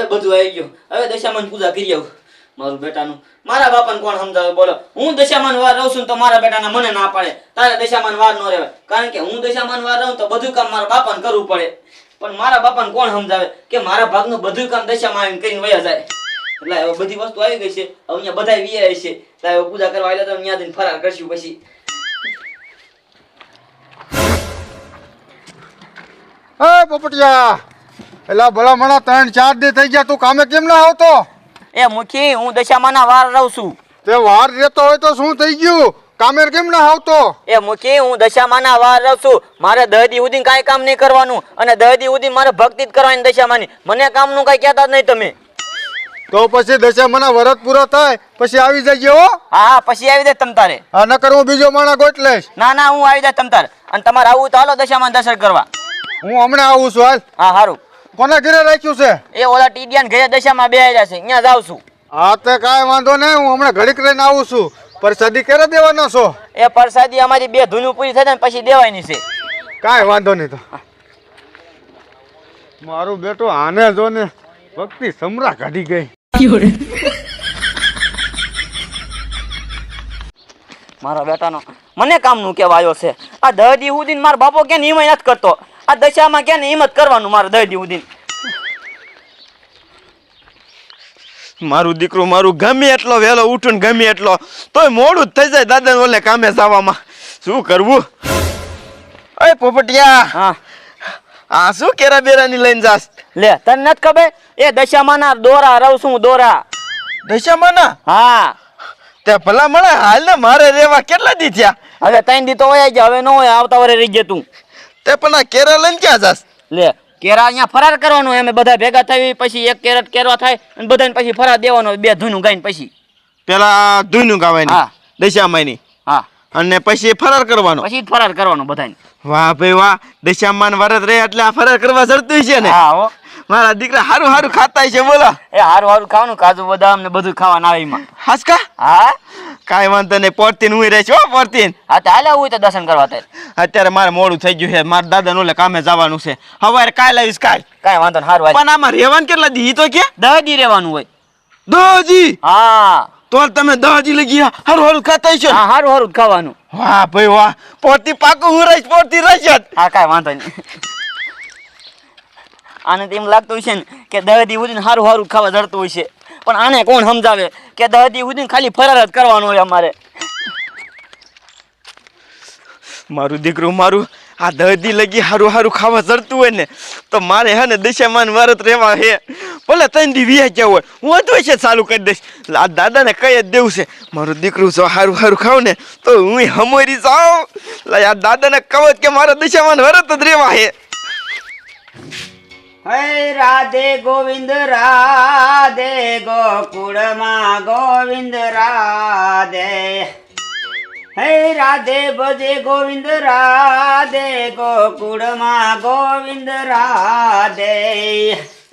હવે બધું આવી ગયું. હવે દશામાની પૂજા કરી આવું મારું બેટાનું. મારા બાપાને કોણ સમજાવે બોલો? હું દશામાન વાર રહું છું તો મારા બેટાના મને ના પાડે તારે દશામાન વાર ન રહેવાય, કારણ કે હું દશામાન વાર રહું તો બધું કામ મારા બાપાને કરવું પડે. પણ મારા બાપાને કોણ સમજાવે કે મારા ભાગનું બધું કામ દશામાન કરીને વયા જાય. એટલે હવે બધી વસ્તુ આવી ગઈ છે. હવે અહીંયા બધા વીઆઈ છે. એટલે હવે પૂજા કરવા આવેલા તો અહીંયા જઈને ફરાર કરશું પછી. એ પોપટિયા, એલા ભલા મણા 3-4 દી થઈ ગયા, તું કામે કેમ ના આવતો? એ મુખી, હું દશામાના વાર રહું છું. તે વાર રહેતો હોય તો શું થઈ ગયું? કામે કેમ ના આવતો? એ મુખી, હું દશામાના વાર રહું છું. મારે 10 દી સુધી કાંઈ કામ નહીં કરવાનું અને 10 દી સુધી મારે ભક્તિ જ કરવાની દશામાની. મને કામનું કાંઈ કહેતા જ નહીં તમે. તો પછી દશામાના વરત પૂરો થાય પછી આવી જજે હો. હા, પછી આવી જાય તમ તારે. હા, નકર હું બીજો માણા ગોત લઈશ. ના, હું આવી જાય તમ તારે. અને તમારે આવું તો હાલો દશામાન દર્શન કરવા. હું હમણાં આવું છું. હાલ. હા, સારું. કોના ઘરે રાખ્યું છે? એ ઓલા ટીડિયાન ઘરે દશામાં બેહ્યા છે, અહીંયા જાઉં છું. હા, તે કાંઈ વાંધો નહીં, હું હમણાં ઘડીક રહીને આવું છું. પ્રસાદી ક્યારે દેવાનો છો? એ પ્રસાદી અમારી 2 ધૂનું પૂરી થાય ને પછી દેવાની છે. કાંઈ વાંધો નહીં. તો મારું બેટું આને જો ને ભક્તિ સમરા કાઢી ગઈ. મારા બેટાનો મને કામનું કેવા આવ્યો છે. આ 10 દી સુધી મારો બાપો કે હિંમત નથી કરતો. આ દશામાં કે હિંમત કરવાનું મારે 10 દી સુધી. મારું દીકરું મારું ગમે એટલો વહેલો ઉઠું ને ગમે એટલો તોય મોડું જ થઈ જાય દાદા ઓલે કામે જવામાં. શું કરવું? અય પોપટિયા, હા, આ શું કેરા બેરાની લઈને જાસ? લે તને નથી ખબર? એ દશામાના દોરા રહું છું, દોરા. દશામાના? હા. તે ભલા મળે હાલ ને મારે રેવા કેટલા દી થયા? હવે 3 દી તો હોય ગયા, હવે ન હોય, આવતા વરે રહી ગયા તું. તે પણ આ કેરા લઈને ક્યાં જાસ? લે કેરા અહીંયા ફરાર કરવાનો, અમે બધા ભેગા થઈ પછી 1 કેરેટ કેરવા થાય અને બધાને પછી ફરાર દેવાનો 2 ધૂનું ગાઈને પછી. પેલા ધૂનું ગાવાની? હા. દશામાની? હા. અને પછી ફરાર કરવાનો? પછી ફરાર કરવાનો બધાને. વાહ ભાઈ વાહ, દશામાન વરત રહે એટલે આ ફરાર કરવા જડતું છે ને? હા હો. મારા દીકરા હારું હારું ખાતા છે બોલો. એ હારું ખાવાનું, કાજુ બદામ ને બધું ખાવાનું આવે એમાં. હાસકા? હા, કાંઈ વાંધો નહીં, પોરતીન હું રહીશ હો, પોરતીન. હા તો હાલે હું તો દર્શન કરવા થાય. અત્યારે મારે મોડું થઈ ગયું છે, મારા દાદા ઓલે કામે જવાનું છે. હવે કાલ આવીશ કાલ. કાંઈ વાંધો નહીં, હારું. પણ આમાં રહેવાનું કેટલા દી ઈ તો કે? 10 દી રહેવાનું હોય. દોજી? હા. તો તમે દોજી લઈ ગયા હારું હારું ખાતા છો? હા, હારું ખાવાનું. વાહ ભાઈ વાહ, પોરતી પાકું હું રહીશ, પોરતી રહીશ. હા, કાંઈ વાંધો નહીં. આને તો એમ લાગતું છે ને કે 10 દી સુધી હારું ખાવા જડતું હોય છે, પણ આને કોણ સમજાવે કે 10 દી સુધી ખાલી ફરાર જ કરવાનો હોય અમારે. મારું દીકરું મારું આ 10 દી લગી હારું હારું ખાવા જડતું હોય ને તો મારે હે ને દશામાન વરત રહેવા હે. ભલે 3 દી વ્યા ગયા હોય, હું અધું છે ચાલુ કરી દઈશ. આ દાદાને કઈ જ દેવું છે, મારું દીકરું જો હારું હારું ખાવ ને તો હું હમોરી જાઉં. આ દાદાને કહું કે મારા દશામાન વરત જ રહેવા હે. હે રાધે ગોવિંદ રાધે, ગોકુળમાં ગોવિંદ રાધે. હે રાધે ભજે ગોવિંદ રાધે, ગોકુળમાં ગોવિંદ રાધે.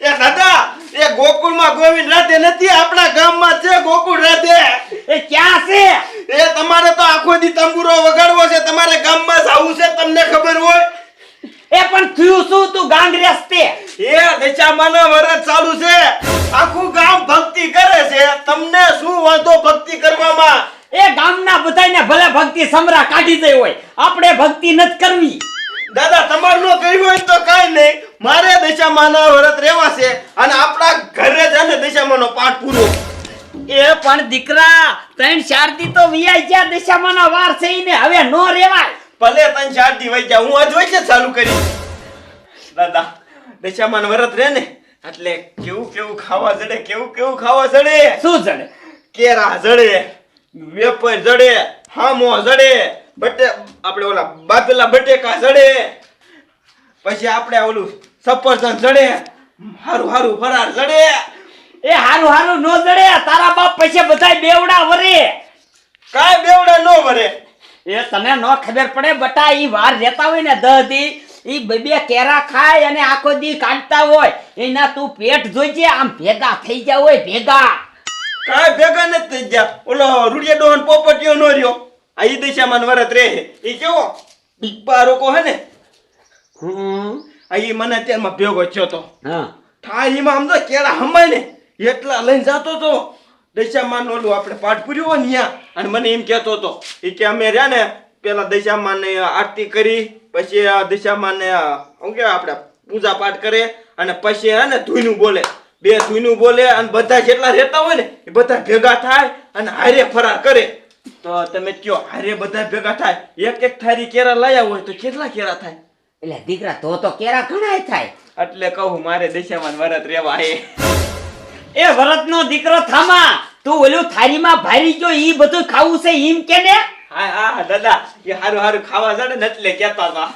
એ દાદા, એ ગોકુળમાં ગોવિંદ રાધે નથી, આપણા ગામમાં છે ગોકુળ રાધે. એ ક્યાં છે? એ તમારે તો આખો દી તંબુરો વગાડવો છે, તમારે ગામમાં જાવું છે, તમને ખબર હોય? એ પણ થયું શું? તું ગાંગરેસ તે? એ દશામાના વરત ચાલુ છે, આખું ગામ ભક્તિ કરે છે, તમને શું વાંધો ભક્તિ કરવામાં? એ ગામના બધાયને ભલે ભક્તિ સમરા કાઢી દઈ હોય, આપણે ભક્તિ નથી કરવી. દાદા તમારે નો કર્યું હોય તો કાઈ નહીં, મારે દશામાના વરત રહેવા છે અને આપણા ઘરે જ અને દશામાનો પાઠ પૂરો. એ પણ દીકરા 3-4 દી તો વિયાઈ ગયા, દશામાના વાર છે ઈને હવે નો રેવાય. ભલે 3-4 દી વઈ જાય, હું આજ વઈ ચાલુ કરી. દાદા દશામાન વરત રહે ને એટલે કેવું ખાવા જડે, કેવું ખાવા જડે. શું જડે? કેરા જડે, વેપર જડે, હામો જડે, આપણે ઓલા બાફેલા બટેકા જડે, પછી આપણે ઓલું સફરજન જડે, હારું ફરાર જડે. એ હારું નો જડે, તારા બાપ પછી બધાય બેવડા વરે. કાઈ બેવડા નો વરે. એ તને નો ખબર પડે બટા, ઈ વાર રહેતા હોય ને 10 દી, ઈ 2 કેરા ખાય અને આખો દી કાઢતા હોય, એના તું પેટ જોઈજે, આમ ભેગા થઈ ગયા હોય ભેગા. કાઈ ભેગા નથી થઈ ગયા. ઓલો રૂડિયા ડોહન પોપટિયો નો રહ્યો, આ ઈ દશામાન વરત રહે. ઈ કેવો બારોકો હે ને, આ ઈ મને અત્યારમાં ભેગો થયો તો. હા, થાળીમાં આમ તો કેળા હમાય ને એટલા લઈને જતો તો દશામાન ઓલું આપણે પાઠ પૂર્યું હોય ને ન્યા. અને મને એમ કહેતો હતો એ કે અમે રહ્યા ને પેલા દશામાન ને આરતી કરી પછી આ દશામાન ને શું કહેવાય આપણે પૂજા પાઠ કરે અને પછી હે ને ધૂનું બોલે, બે ધૂનું બોલે અને બધા જેટલા રહેતા હોય ને એ બધા ભેગા થાય અને હારે ફરાર કરે. તો તમે કયો હારે બધા ભેગા થાય એક એક થારી કેરા લાયા હોય તો કેટલા કેરા થાય? એટલે દીકરા તો કેરા ઘણાય થાય. એટલે કહું મારે દશામાન વરત રેવા હે. એ વરતનો દીકરો થામા, તું ઓલું થાળીમાં ભારી જો ઈ બધું ખાવું છે ઈમ કે ને? હા હા દાદા એ હારું હારું ખાવા જડે ને એટલે કહેતા હતા.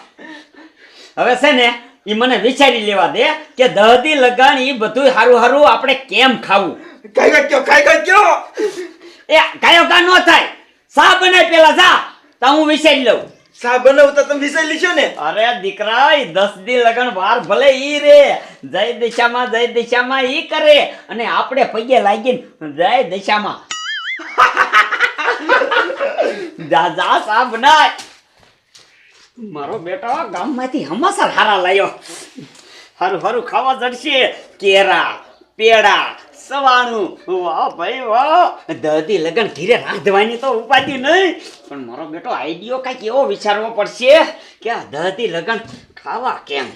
હવે છે ને ઈ મને વિચારી લેવા દે કે દહદી લગાણ ઈ બધું હારું હારું આપણે કેમ ખાવું. ખાઈ ગયો એ કાયો કા નો થાય, સા બનાય પેલા જા તા હું વિચારી લઉં. સા બનાવતા તમે વિચારી લીધો ને? અરે દીકરા ઈ 10 દી લગન વાર ભલે ઈ રે, જય દિશામાં ઈ કરે અને આપણે પગે લાગીને જય દિશામાં જા સા બનાય. મારો બેટો ગામમાંથી હમાસર હારા લાયો, હારું હારું ખાવા જડશે. કેરા, પેડા, સવાણું, વાહ ભાઈ વાહ. દહદી લગન ઘીરે રાંધવાની તો ઉપાધિ નહીં, પણ મારો બેટો આઈડિયો કાંઈક એવો વિચારવો પડશે કે આ દહદી લગન ખાવા કેમ.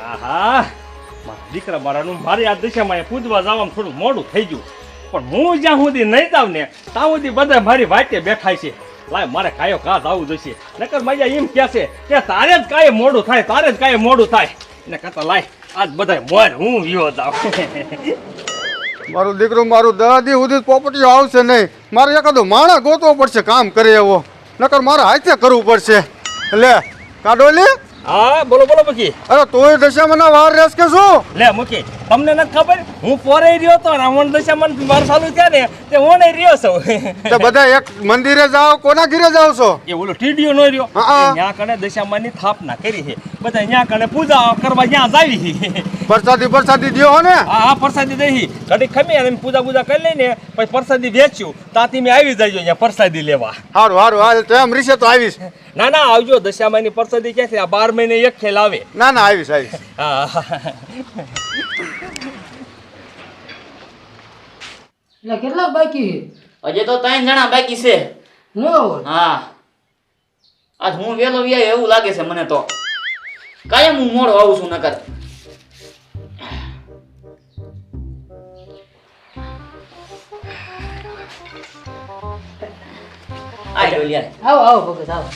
આહા મારા દીકરા મારાનું મારી આ દિશામાં પૂજવા જવામાં થોડું મોડું થઈ ગયું, પણ હું જ્યાં સુધી નહીં જાઉં ને ત્યાં સુધી બધા મારી વાટે બેઠા છે. લાય મારે કાયો કાત આવું જોઈશે, નકર મજા એમ કહેશે કે તારે જ કાંઈ મોડું થાય ને કરતા લાય આજ બધા મોર હું વિયો જાઉં. મારું દીકરું મારું 10 દી સુધી પોપટીઓ આવશે નહીં. મારે એકાદો માણસ ગોતવો પડશે કામ કરે એવો, નકર મારે હાથે કરવું પડશે. લે કાડોલી, હા બોલો મૂકી. અરે તોય દશામાના વાર રહેશ કે શું? લે મૂકી, તમને નથી ખબર હું પોરે રહ્યો તો રાવણ દશામાં વાર ચાલુ થયા ને તે હું રહ્યો છું. તો બધા એક મંદિરે જાઓ, કોના ઘરે જાવ છો? એ ઓલો ટીડીયો નો રહ્યો, હા. ત્યાં કણે દશામાની સ્થાપના કરી છે, બધા ત્યાં કણે પૂજા કરવા ત્યાં જાવી. પ્રસાદી દ્યો હો ને? હા પ્રસાદી દઈ ઘડી ખમી અને પૂજા કરી લઈને પછી પ્રસાદી વેચ્યું ત્યાંથી મેં આવી જાય અહીંયા પ્રસાદી લેવા. હારું હાલ તેમ રીશે તો આવીશ. ના આવજો, દશામાની પ્રસાદી ક્યાંથી આ 12 મહિને એક ખેલ આવે. ના આવીશ. હા એટલે કેટલા બાકી હજી તો 3 જણા બાકી છે. હું હા આજ હું વેલો વ્યાય એવું લાગે છે મને તો. કાયમ હું મોડો આવું છું નકર. આઈ ડોલિયા. આવો ભગત આવો.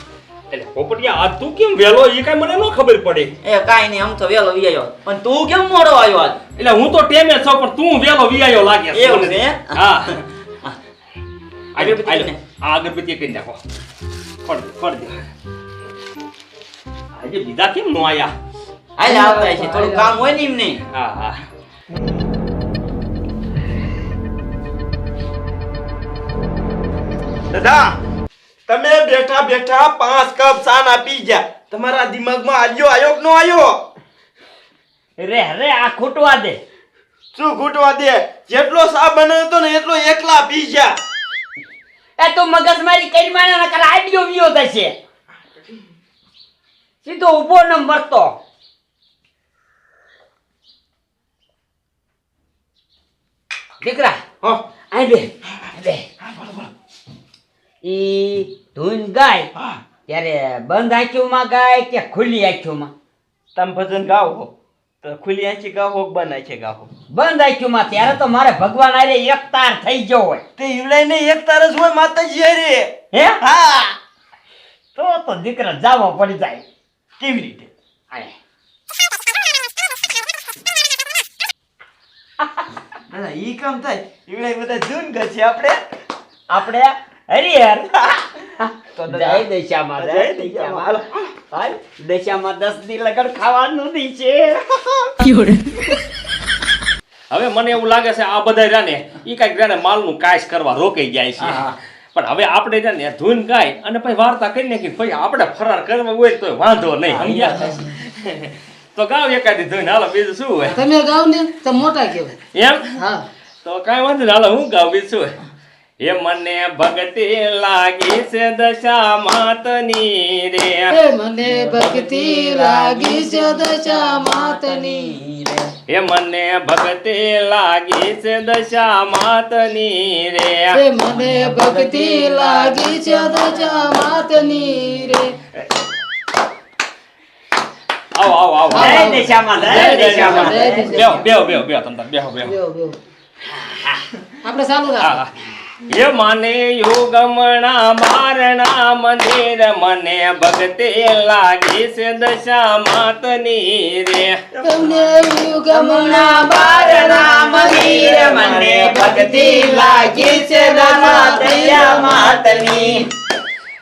એટલે પોપટિયા આ તું કેમ વેલો એ કઈ મને ન ખબર પડે. એ કાઈ નહીં, આમ તો વેલો વ્યાયો, પણ તું કેમ મોડો આવ્યો આજ? એટલે હું તો ટેમે છો પણ તું વેલો વિયાયો લાગે છે. એવું છે? હા અગરબત્તી ને? આ અગરબત્તી કરી નાખો. ફળ દે. આજે બીજા કેમ નો આયા? હાલ આવતા છે, થોડું કામ હોય ને એમને. હા દાદા તમે બેઠા 5 કપ ચા ના પી ગયા, તમારા દિમાગમાં આયો કે નો આયો? રે આ ખૂટવા દે. શું ઘૂંટવા દે? જેટલો ચા બનાવ્યો તો ને એટલો એકલા પી ગયા. એ તું મગજમારી કરી માને નકર આઈડિયો વિયો થશે. સીધો ઊભો નંબર તો. દીકરા હા આઈ બે. ઈ ધૂન ગાય ત્યારે બંધ આંખોમાં ગાય કે ખુલ્લી આંખોમાં? તમે ભજન ગાઓ તો ખુલ્લી આંખી ગાઓ બંધ આંખી ગાઓ? બંધ આંખોમાં. ત્યારે તો મારે ભગવાન આરે એક તાર થઈ ગયો હોય. તે ઈવલાઈ ને એક તારસ હોય માતાજી હારે. હે હા તો દીકરા જાવો પડી જાય. કેવી રીતે? આય. દાદા ઈ કામ થાય ઈવલાઈ બધા ધૂન ગશે આપણે હરિહર તો જય દશામાં, જય દશામાં. હાલો. હાલ દશામાં 10 દી લગન ખાવાનું દી છે. હવે મને એવું લાગે છે આ બધા રહ્યા ને ઈ કઈક રહ્યા ને માલનું કાશ કરવા રોકાઈ જાય છે. પણ હવે આપણે છે ને ધૂન ગાય અને પછી વાર્તા કરી નાખી પછી આપણે ફરાર કરવા હોય તો વાંધો નહીં. સમજ્યા? તો ગાવ એકાદી ધૂન, હાલો બીજું શું હોય. તમે ગાવ ને તો મોટા કહેવાય. એમ હા તો કાંઈ વાંધો નહીં, હાલો હું ગાવ બીજું શું હોય. એ મને ભક્તિ લાગી છે દશા માતની રે એ મને ભક્તિ લાગી છે દશા માતની રે એ મને ભક્તિ લાગી છે દશા માતની રે એ મને ભક્તિ લાગી છે દશા માતની રે આવો આવો આવો જય દશામાં જય દશામાં જય દશામાં. બેહો બેહો બેહો તમ તાર બેહો બેહો બેહો, બેહો. આપણે ચાલુ રાખો એ મને યુગમણા બારણા મંદિર મને ભક્તિ લાગી છે દશા માતની રે તમને યુગમના બારણા મંદિર મને ભક્તિ લાગી છે દશા માતની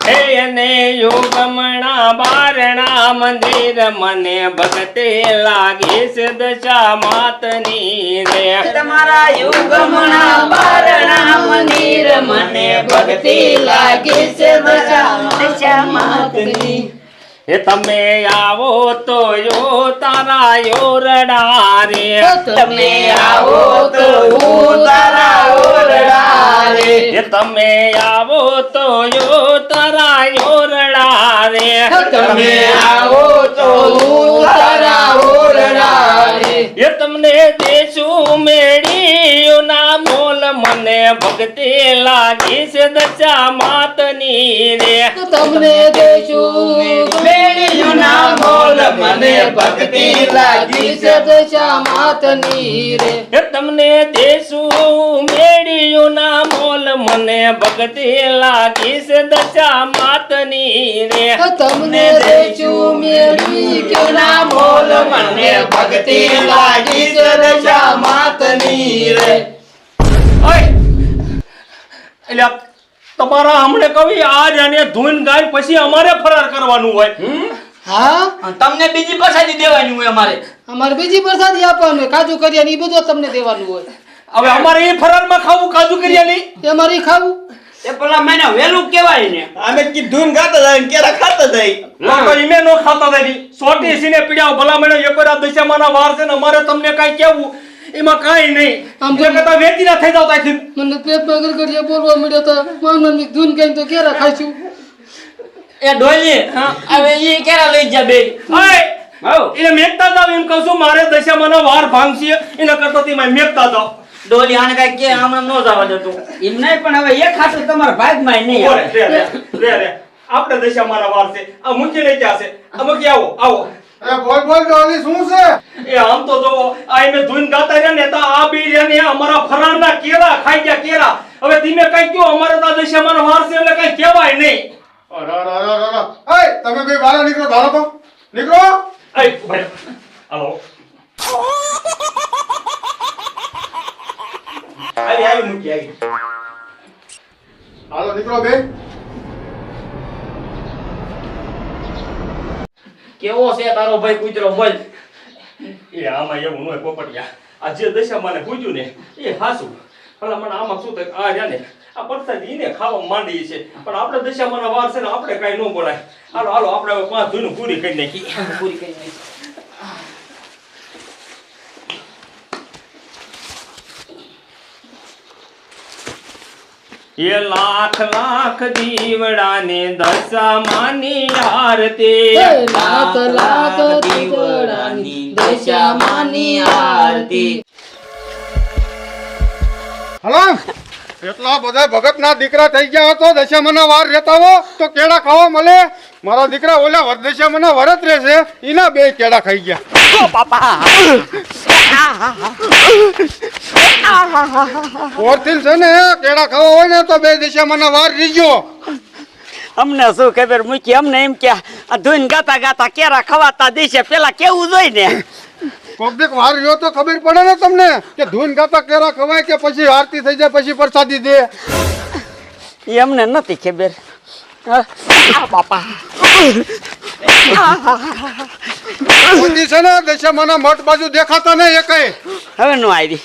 હે એને યુગમણા બારણા મંદિર મને ભક્તિ લાગી છે દશા માતની રે તમારા યુગમના બારણા મંદિર મને ભક્તિ લાગી છે દશા માતની હે તમે આવો તો યો તારા યોરડા રે તમે આવો તો હું તારા ઓરડા રે હે તમે આવો તો યો તારા યોરડા રે તમે આવો તો હું તારા ઓરડા રે એ તમને દેશું મેળ્યું ના મોલ મને ભક્તિ લાગી છે દશા માતની રે તમને દેશું મેળ્યું ના મોલ મને ભક્તિ લાગી છે દશા માતની રે એ તમને દેશું મેળ્યું ના મોલ મને ભક્તિ લાગી છે દશા માતની રે તમને દેશું મેળ્યું ના મોલ મને ભક્તિ લાગી છે દશા માતની રે એટલે તમારા હમણે કવિ આજ અને ધૂન ગાય પછી અમારે ફરાર કરવાનું હોય હા તમને બીજી પ્રસાદી દેવાની હોય અમારે. અમારે બીજી પ્રસાદી આપવાનું હોય કાજુ કરિયા એ બધું તમને દેવાનું હોય હવે અમારે એ ફરારમાં ખાવું કાજુ કરિયાની એ અમારે ખાવું એ પેલા મને વેલું કહેવાય ને અમે કીધું ગાતા જાય ને કેરા ખાતા જાય લોકો ઈમે નો ખાતા થાય સોટી સીને પીડ્યા ભલા મને એકવાર દશામાના વાર છે ને અમારે તમને કાઈ કેવું એમાં કાઈ નહીં આમ આમ તો- કરતા વેચી ના થઈ જાવ તાથી મને પેટમાં ગરગડિયા બોલવા મળ્યો તો માનવાની ધૂન ગઈ તો કેરા ખાઈશું એ ડોલી હવે ઈ કેરા લઈ જા બે. ઓય હઉ એને મેકતા જાવ એમ કહું છું મારે દશામાના વાર ભાંગશે એના કરતા તે મેકતા જાવ ડોલી આને કાંઈ કે આમ નો જવા દેતું. એમ નહીં પણ હવે એક હાથું તમારા ભાગમાં નહીં ઓરે, આવે રે આપણે દશામાના વાર છે આ મૂકીને ક્યાં છે અમે કે આવો આવો એ બોલ ડોલી શું છે? એ આમ તો જો આ એમે ધૂન ગાતા રહ્યા ને તો આ બી રહ્યા ને અમારા ફરારના કેરા ખાઈ ગયા કેરા હવે તમે કઈ કયો અમારે તો દશામાનો વાર છે એટલે કઈ કહેવાય નહીં એ તમે બે બહાર નીકળો, ધારો તો નીકળો. એ ભાઈ હાલો આવી મૂકી આવી હાલો નીકળો બે. કેવો છે તારો ભાઈ કૂતરો બોલ. એ આમાં એવું ન હોય પોપટિયા આ જે દશામાને પૂજ્યું ને એ હાસું ભલા મને આમાં શું થાય આ રહ્યા ને આ પરસાદી ઈને ખાવા માંડી છે પણ આપણે દશામાના વાર છે ને આપણે કાંઈ ન બોલાય હાલો હાલો આપણે હવે 5 ધૂન પૂરી કરી નાખી પૂરી કરી નાખી. એ લાખ લાખ દીવડાને દશામાની આરતી લાખ લાખ દીવડાની દશામાની આરતી હાલો એટલા બધા ભગતના દીકરા થઈ ગયા હતો દશામાના વાર રહેતા હો તો કેળા ખાવા મળે. મારા દીકરા ઓલા દશામાના વરત રહેશે એના બે કેળા ખાઈ ગયા. ઓરથી છે ને કેળા ખાવા હોય ને તો બે દશામાના વાર રીજો. અમને શું ખબર મૂકી અમને એમ કે આ ધૂન ગાતા ગાતા કેરા ખવાતા દેશે પેલા કેવું જોઈ ને કોક દીક વાર રહ્યો તો ખબર પડે ને તમને કે ધૂન ગાતા કેળા ખવાય કે પછી આરતી થઈ જાય પછી પ્રસાદી દે. એ અમને નથી ખબર બાપા બુદ્ધિ છે ને દશામાના મઠ બાજુ દેખાતા ને એ કઈ હવે નો આવી